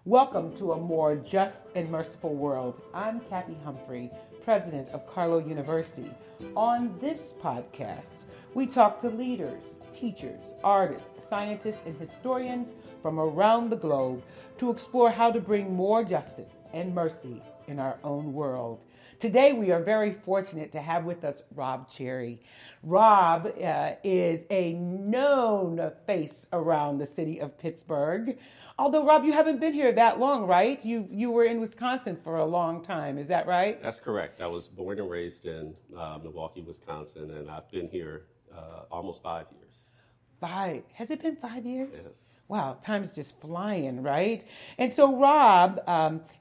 Welcome to a more just and merciful world. I'm Kathy Humphrey, president of Carlow University. On this podcast, we talk to leaders, teachers, artists, scientists, and historians from around the globe to explore how to bring more justice and mercy in our own world. Today, we are very fortunate to have with us Rob Cherry. Rob is a known face around the city of Pittsburgh. Although, Rob, you haven't been here that long, right? You were in Wisconsin for a long time. Is that right? That's correct. I was born and raised in Milwaukee, Wisconsin, and I've been here almost 5 years. 5? Has it been 5 years? Yes. Wow, time's just flying, right? And so Rob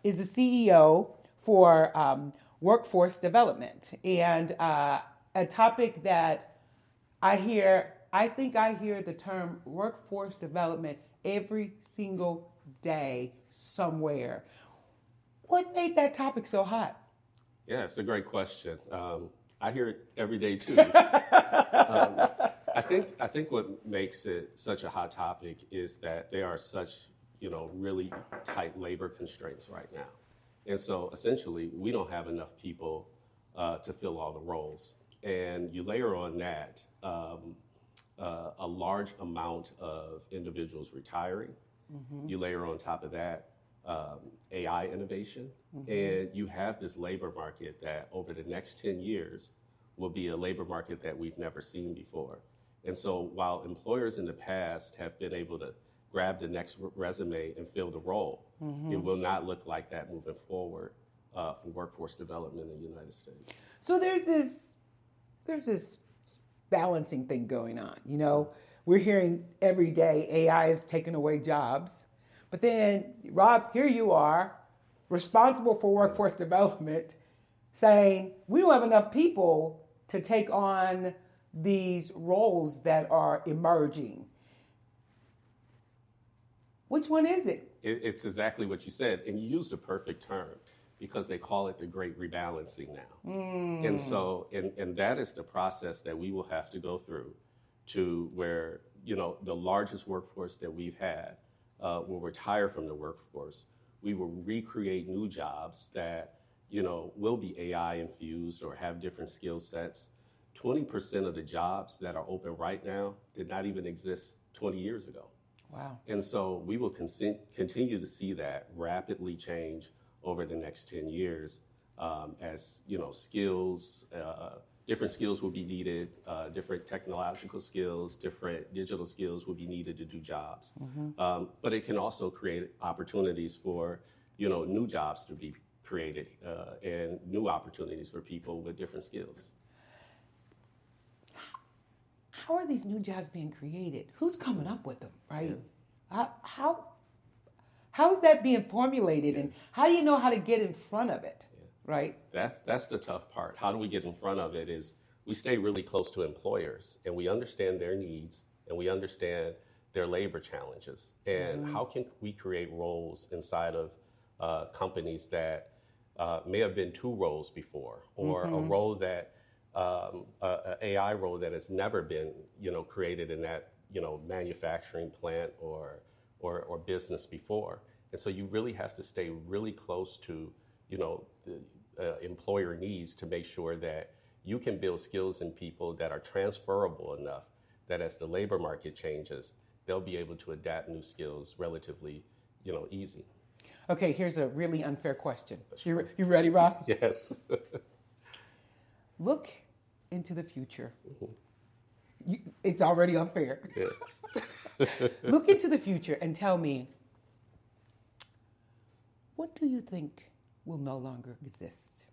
is the CEO for Workforce Development, and a topic that I think I hear the term workforce development every single day somewhere. What made that topic so hot? Yeah, it's a great question. I hear it every day too. I think what makes it such a hot topic is that there are such, really tight labor constraints right now. And so essentially, we don't have enough people to fill all the roles. And you layer on that a large amount of individuals retiring. Mm-hmm. You layer on top of that AI innovation. Mm-hmm. And you have this labor market that over the next 10 years will be a labor market that we've never seen before. And so while employers in the past have been able to grab the next resume and fill the role, mm-hmm. It will not look like that moving forward for workforce development in the United States. So there's this balancing thing going on. We're hearing every day AI is taking away jobs, but then Rob, here you are, responsible for workforce development, saying we don't have enough people to take on these roles that are emerging. Which one is it? It's exactly what you said, and you used a perfect term because they call it the great rebalancing now. Mm. And so, and that is the process that we will have to go through to where, the largest workforce that we've had will retire from the workforce. We will recreate new jobs that, will be AI infused or have different skill sets. 20% of the jobs that are open right now did not even exist 20 years ago. Wow. And so we will continue to see that rapidly change over the next 10 years as, skills, different skills will be needed, different technological skills, different digital skills will be needed to do jobs. Mm-hmm. But it can also create opportunities for, new jobs to be created and new opportunities for people with different skills. How are these new jobs being created? Who's coming up with them, right? Yeah. How is that being formulated, and how do you know how to get in front of it, right? That's the tough part. How do we get in front of it is we stay really close to employers, and we understand their needs, and we understand their labor challenges, and how can we create roles inside of companies that may have been two roles before, or a role that an AI role that has never been, created in that, manufacturing plant or business before. And so you really have to stay really close to, the employer needs to make sure that you can build skills in people that are transferable enough that as the labor market changes, they'll be able to adapt new skills relatively, easy. Okay, here's a really unfair question. You ready, Rob? Yes. Look into the future. Mm-hmm. It's already unfair. Yeah. Look into the future and tell me, what do you think will no longer exist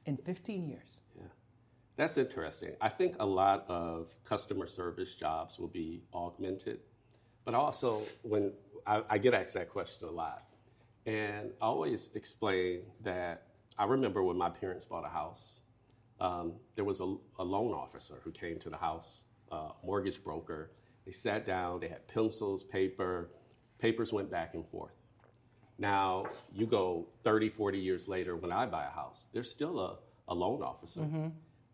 in 15 years? Yeah, that's interesting. I think a lot of customer service jobs will be augmented, but also when I get asked that question a lot, and I always explain that I remember when my parents bought a house, there was a loan officer who came to the house, mortgage broker. They sat down, they had pencils, papers went back and forth. Now, you go 30, 40 years later, when I buy a house, there's still a loan officer,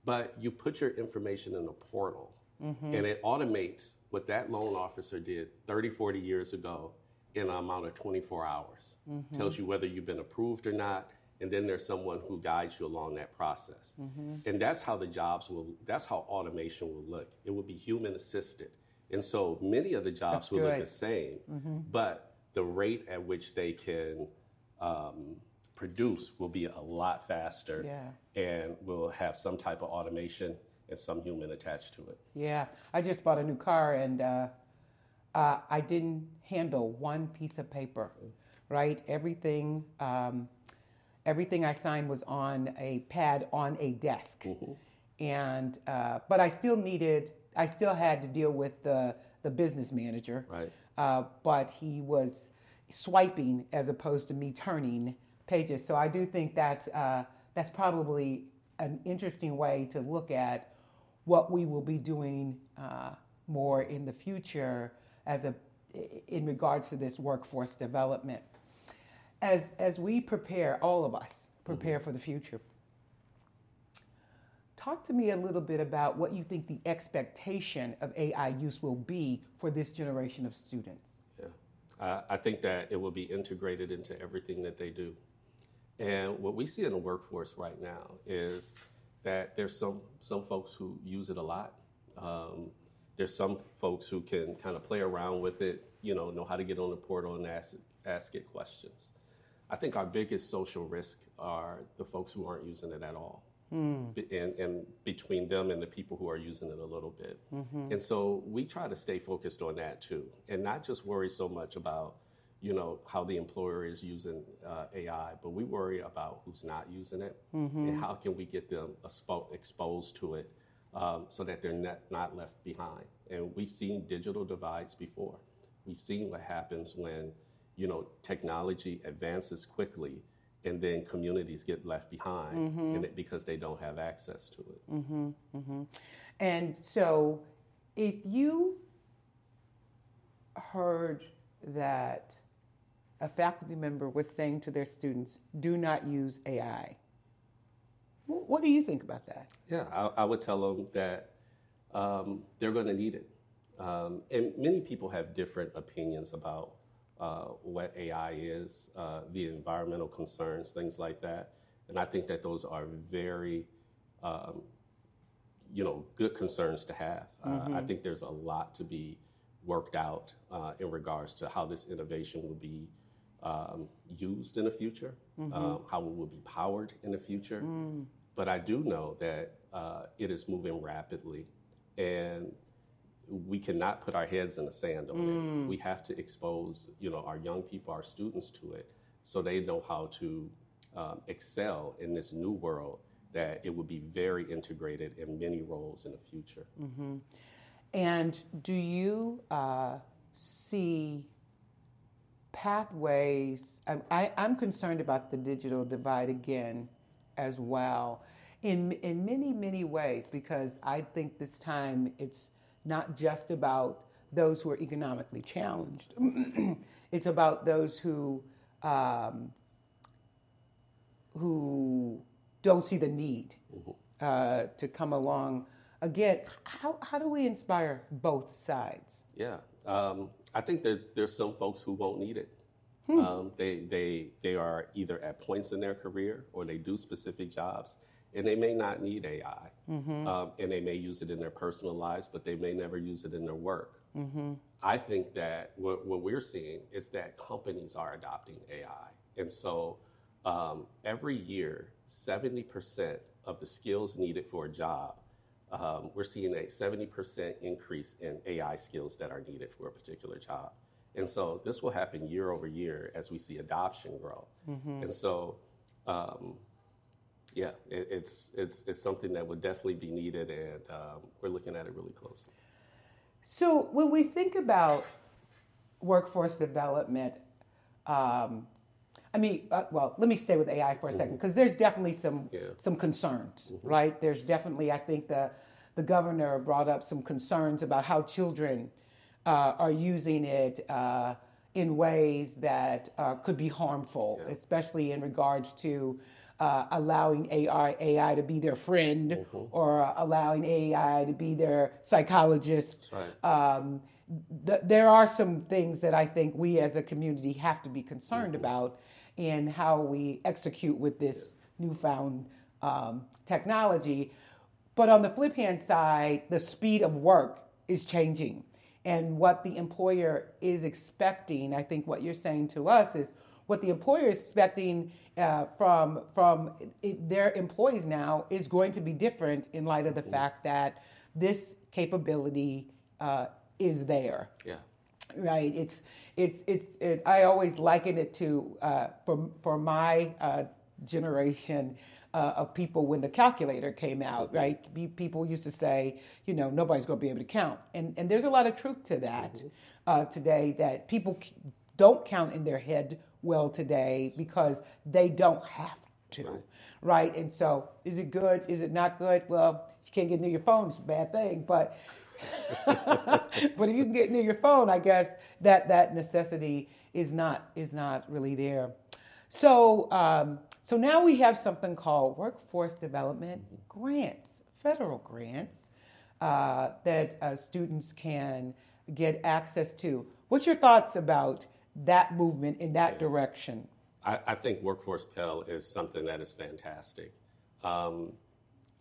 but you put your information in a portal, and it automates what that loan officer did 30, 40 years ago, in an amount of 24 hours. Tells you whether you've been approved or not, and then there's someone who guides you along that process. And that's how that's how automation will look. It will be human assisted. And so many of the jobs will look the same, but the rate at which they can produce will be a lot faster, and will have some type of automation and some human attached to it. Yeah, I just bought a new car, and I didn't handle one piece of paper, right? Everything I signed was on a pad on a desk, and but I still had to deal with the business manager, right? But he was swiping as opposed to me turning pages. So I do think that's probably an interesting way to look at what we will be doing more in the future in regards to this workforce development. As we prepare, all of us prepare for the future, talk to me a little bit about what you think the expectation of AI use will be for this generation of students. Yeah, I think that it will be integrated into everything that they do. And what we see in the workforce right now is that there's some folks who use it a lot. There's some folks who can kind of play around with it, know how to get on the portal and ask it questions. I think our biggest social risk are the folks who aren't using it at all. And between them and the people who are using it a little bit. And so we try to stay focused on that too, and not just worry so much about how the employer is using AI, but we worry about who's not using it, and how can we get them exposed to it so that they're not left behind. And we've seen digital divides before. We've seen what happens when technology advances quickly, and then communities get left behind because they don't have access to it. And so if you heard that a faculty member was saying to their students, do not use AI, what do you think about that? Yeah, I would tell them that they're going to need it. And many people have different opinions about what AI is, the environmental concerns, things like that. And I think that those are very, good concerns to have. I think there's a lot to be worked out in regards to how this innovation will be used in the future, how it will be powered in the future. But I do know that it is moving rapidly, and we cannot put our heads in the sand on it. We have to expose, our young people, our students to it, so they know how to excel in this new world, that it will be very integrated in many roles in the future. And do you see pathways? I'm concerned about the digital divide again as well, in many, many ways, because I think this time it's not just about those who are economically challenged. It's about those who don't see the need to come along. Again, how do we inspire both sides? Yeah, I think that there's some folks who won't need it. They are either at points in their career, or they do specific jobs, and they may not need AI, and they may use it in their personal lives, but they may never use it in their work. I think that what we're seeing is that companies are adopting AI. And so every year, 70% of the skills needed for a job, we're seeing a 70% increase in AI skills that are needed for a particular job. And so this will happen year over year as we see adoption grow. And so, it's something that would definitely be needed, and we're looking at it really closely. So when we think about workforce development, let me stay with AI for a second, because there's definitely some concerns, right? There's definitely, I think the governor brought up some concerns about how children are using it in ways that could be harmful, especially in regards to allowing AI to be their friend, or allowing AI to be their psychologist. Right. there are some things that I think we as a community have to be concerned about in how we execute with this newfound technology. But on the flip hand side, the speed of work is changing. And what the employer is expecting, I think what you're saying to us is what the employer is expecting from their employees now is going to be different in light of the fact that this capability is there. Yeah. Right. I always liken it to for my generation of people when the calculator came out. Right. People used to say, nobody's going to be able to count, and there's a lot of truth to that today. That people don't count in their head well today because they don't have to. Right. And so, is it good? Is it not good? Well, if you can't get near your phone, it's a bad thing, but. But if you can get near your phone, I guess that necessity is not really there. So so now we have something called workforce development grants, federal grants that students can get access to. What's your thoughts about that movement in that direction? I think Workforce Pell is something that is fantastic.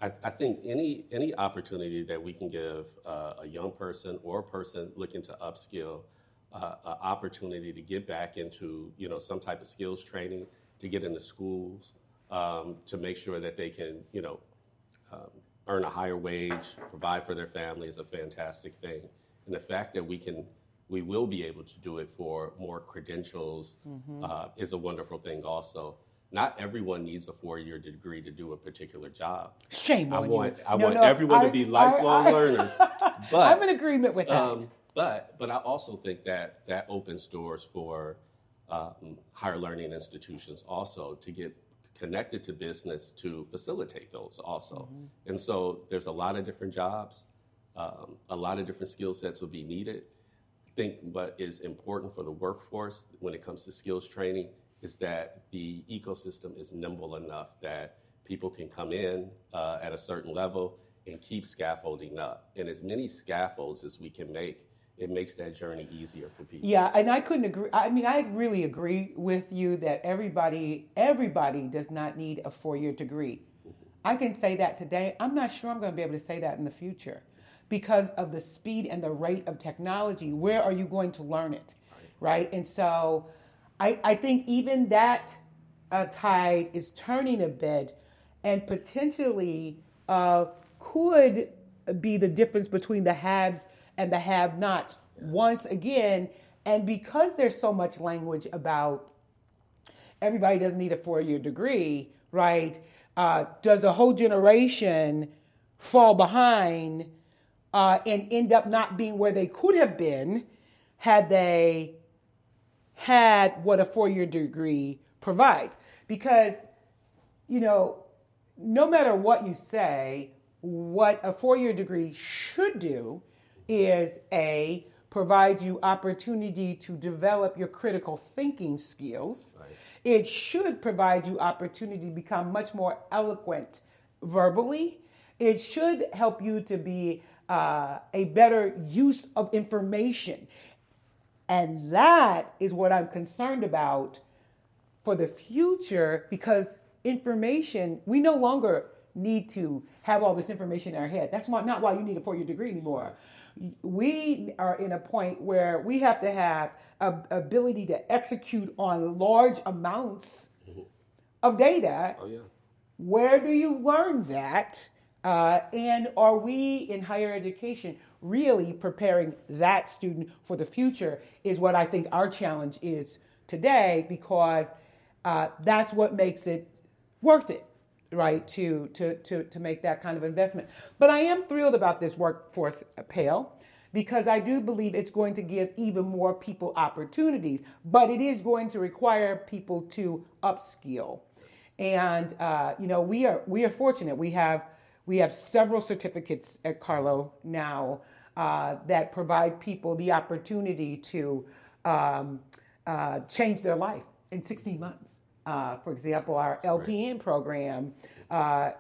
I think any opportunity that we can give a young person or a person looking to upskill, an opportunity to get back into some type of skills training, to get into schools, to make sure that they can earn a higher wage, provide for their family is a fantastic thing. And the fact that we will be able to do it for more credentials is a wonderful thing also. Not everyone needs a 4-year degree to do a particular job. Shame on you. I want everyone to be lifelong learners. But I'm in agreement with that. But I also think that opens doors for higher learning institutions also to get connected to business to facilitate those also. And so there's a lot of different jobs, a lot of different skill sets will be needed. I think what is important for the workforce when it comes to skills training is that the ecosystem is nimble enough that people can come in at a certain level and keep scaffolding up. And as many scaffolds as we can make, it makes that journey easier for people. Yeah, and I couldn't agree. I mean, I really agree with you that everybody does not need a 4-year degree. I can say that today. I'm not sure I'm going to be able to say that in the future because of the speed and the rate of technology. Where are you going to learn it, right? And so I think even that tide is turning a bit and potentially could be the difference between the haves and the have-nots once again. And because there's so much language about everybody doesn't need a 4-year degree, right? Does a whole generation fall behind and end up not being where they could have been had they had what a 4-year degree provides? Because, no matter what you say, what a 4-year degree should do is provide you opportunity to develop your critical thinking skills. Right. It should provide you opportunity to become much more eloquent verbally. It should help you to be a better use of information. And that is what I'm concerned about for the future, because information, we no longer need to have all this information in our head. That's not why you need a 4-year degree anymore. We are in a point where we have to have an ability to execute on large amounts of data. Oh, yeah. Where do you learn that? And are we in higher education really preparing that student for the future is what I think our challenge is today, because that's what makes it worth it, right, to make that kind of investment. But I am thrilled about this workforce Pell because I do believe it's going to give even more people opportunities, but it is going to require people to upskill. And we are fortunate. We have several certificates at Carlow now that provide people the opportunity to change their life in 16 months. For example, our LPN program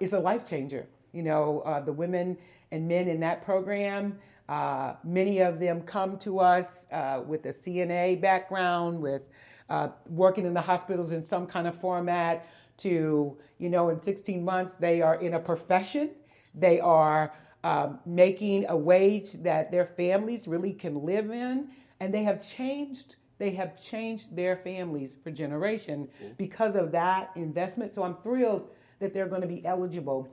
is a life changer. The women and men in that program Many of them come to us with a CNA background, with working in the hospitals in some kind of format to, in 16 months, they are in a profession. They are making a wage that their families really can live in, and they have changed their families for generation because of that investment. So I'm thrilled that they're going to be eligible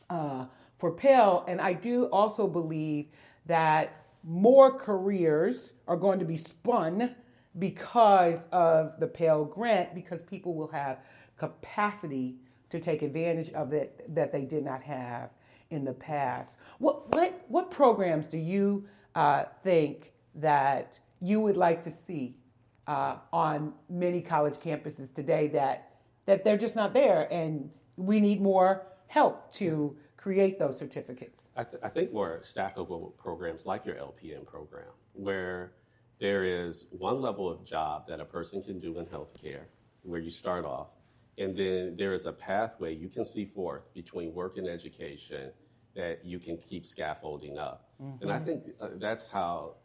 for Pell. And I do also believe that more careers are going to be spun because of the Pell Grant, because people will have capacity to take advantage of it that they did not have in the past. What programs do you think that you would like to see on many college campuses today that they're just not there, and we need more help to create those certificates? I think more stackable programs like your LPN program, where there is one level of job that a person can do in healthcare, where you start off, and then there is a pathway you can see forth between work and education that you can keep scaffolding up. Mm-hmm. And I think that's how,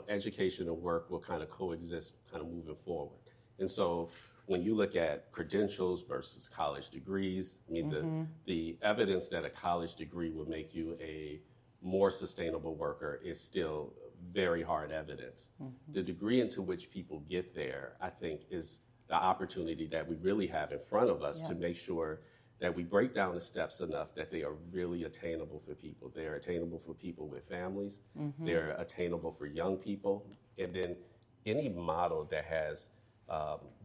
education and work will kind of coexist kind of moving forward. And so when you look at credentials versus college degrees, I mean, the evidence that a college degree will make you a more sustainable worker is still very hard evidence. Mm-hmm. The degree into which people get there, I think, is the opportunity that we really have in front of us to make sure that we break down the steps enough that they are really attainable for people. They are attainable for people with families. Mm-hmm. They're attainable for young people. And then any model that has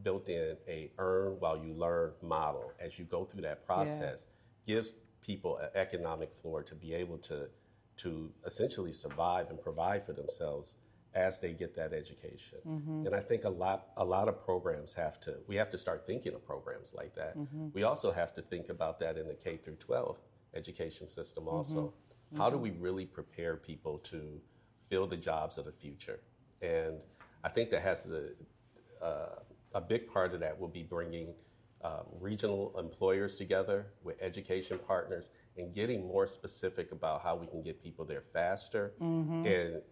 built in a earn while you learn model as you go through that process gives people an economic floor to be able to essentially survive and provide for themselves as they get that education. Mm-hmm. And I think a lot of programs we have to start thinking of programs like that. Mm-hmm. We also have to think about that in the K through 12 education system also. Mm-hmm. How do we really prepare people to fill the jobs of the future? And I think that has a big part of that will be bringing regional employers together with education partners and getting more specific about how we can get people there faster, and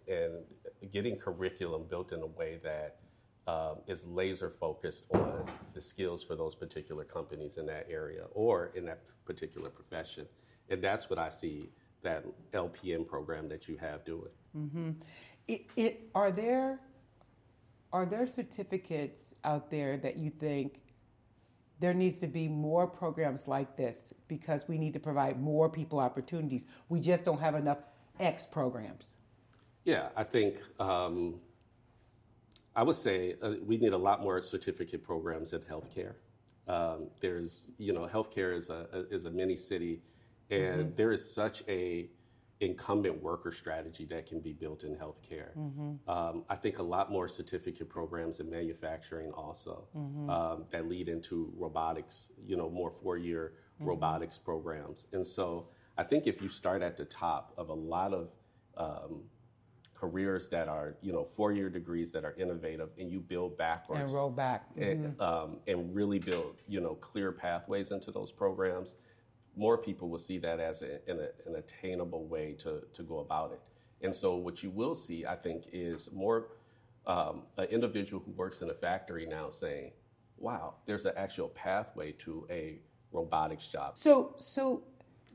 getting curriculum built in a way that is laser focused on the skills for those particular companies in that area or in that particular profession. And that's what I see that LPN program that you have doing. Mm-hmm. Are there certificates out there that you think there needs to be more programs like this because we need to provide more people opportunities? We just don't have enough X programs. Yeah, I think I would say we need a lot more certificate programs in healthcare. There's, healthcare is a mini city, and there is such a incumbent worker strategy that can be built in healthcare. Mm-hmm. I think a lot more certificate programs in manufacturing also that lead into robotics, more 4-year robotics programs. And so I think if you start at the top of a lot of careers that are, 4-year degrees that are innovative, and you build backwards. And roll back. And really build, clear pathways into those programs, more people will see that as an attainable way to go about it. And so what you will see, I think, is more an individual who works in a factory now saying, wow, there's an actual pathway to a robotics job. So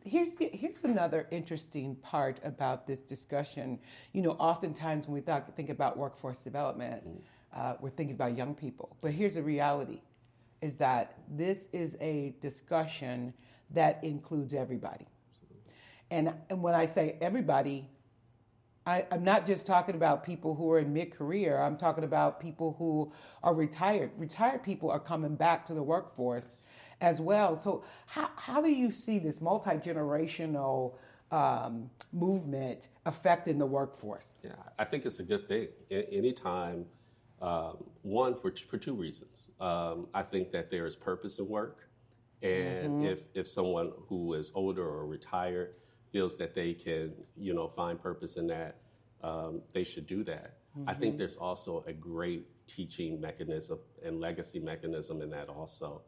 here's another interesting part about this discussion. Oftentimes when we think about workforce development, we're thinking about young people. But here's the reality, is that this is a discussion that includes everybody. And when I say everybody, I'm not just talking about people who are in mid-career. I'm talking about people who are retired. Retired people are coming back to the workforce as well. So how do you see this multi-generational movement affecting the workforce? Yeah, I think it's a good thing. Anytime, one, for 2 reasons. I think that there is purpose in work. And if someone who is older or retired feels that they can, find purpose in that, they should do that. I think there's also a great teaching mechanism and legacy mechanism in that also.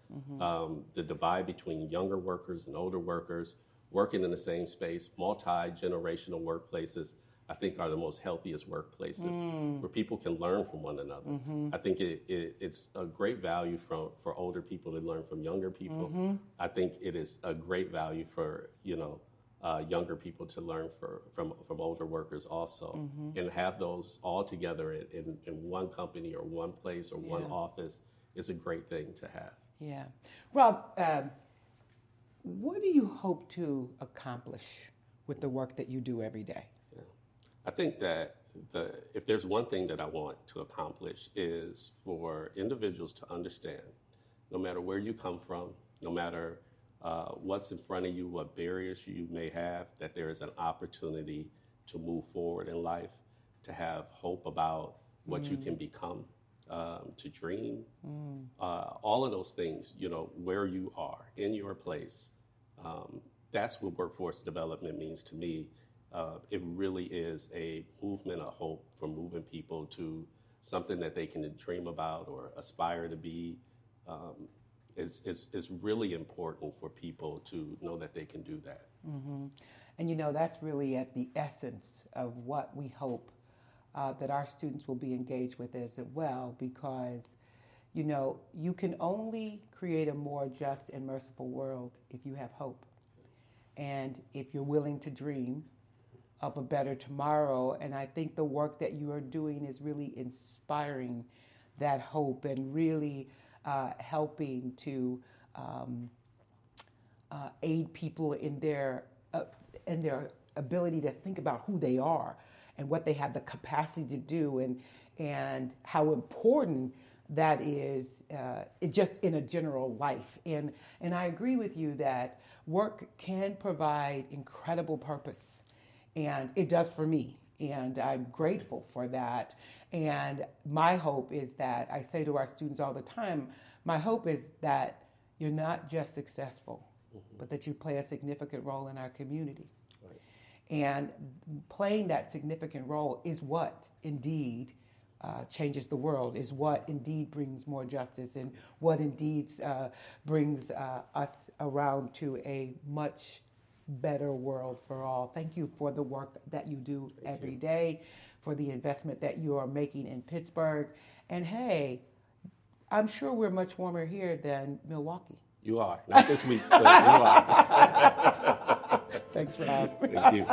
The divide between younger workers and older workers working in the same space, multi-generational workplaces, I think are the most healthiest workplaces where people can learn from one another. I think it's a great value for older people to learn from younger people. I think it is a great value for, younger people to learn from older workers also, and have those all together in one company or one place or one office is a great thing to have. Yeah. Rob, what do you hope to accomplish with the work that you do every day? Yeah. I think that if there's one thing that I want to accomplish is for individuals to understand, no matter where you come from, no matter what's in front of you, what barriers you may have, that there is an opportunity to move forward in life, to have hope about what you can become, to dream, all of those things, where you are in your place. That's what workforce development means to me. It really is a movement of hope for moving people to something that they can dream about or aspire to be. It's really important for people to know that they can do that. And that's really at the essence of what we hope that our students will be engaged with as well, because you can only create a more just and merciful world if you have hope, and if you're willing to dream of a better tomorrow. And I think the work that you are doing is really inspiring that hope and really helping to aid people in their ability to think about who they are and what they have the capacity to do, and how important that is just in a general life. And I agree with you that work can provide incredible purpose, and it does for me. And I'm grateful for that. And my hope is that, I say to our students all the time, my hope is that you're not just successful, but that you play a significant role in our community. Right. And playing that significant role is what indeed changes the world, is what indeed brings more justice, and what indeed brings us around to a much better world for all. Thank you for the work that you do every day, for the investment that you are making in Pittsburgh. And hey, I'm sure we're much warmer here than Milwaukee. You are. Not this week, but you are. Thanks, Rob. Thank you.